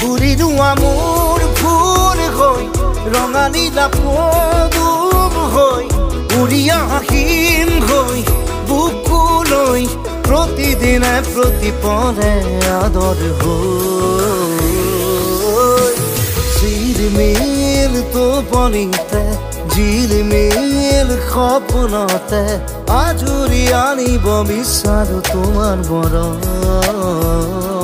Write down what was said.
উৰিলো মোৰ ফুল হৈ ৰঙা নীলা পদুম হৈ উৰি আহিম হৈ বুকুলৈ প্ৰতিদিনে প্ৰতিপলে আদৰ হৈ ঝিলমিল টোপনিতে ঝিলমিল সপোনতে আজৰি আনিব বিচাৰো তোমাৰ মৰম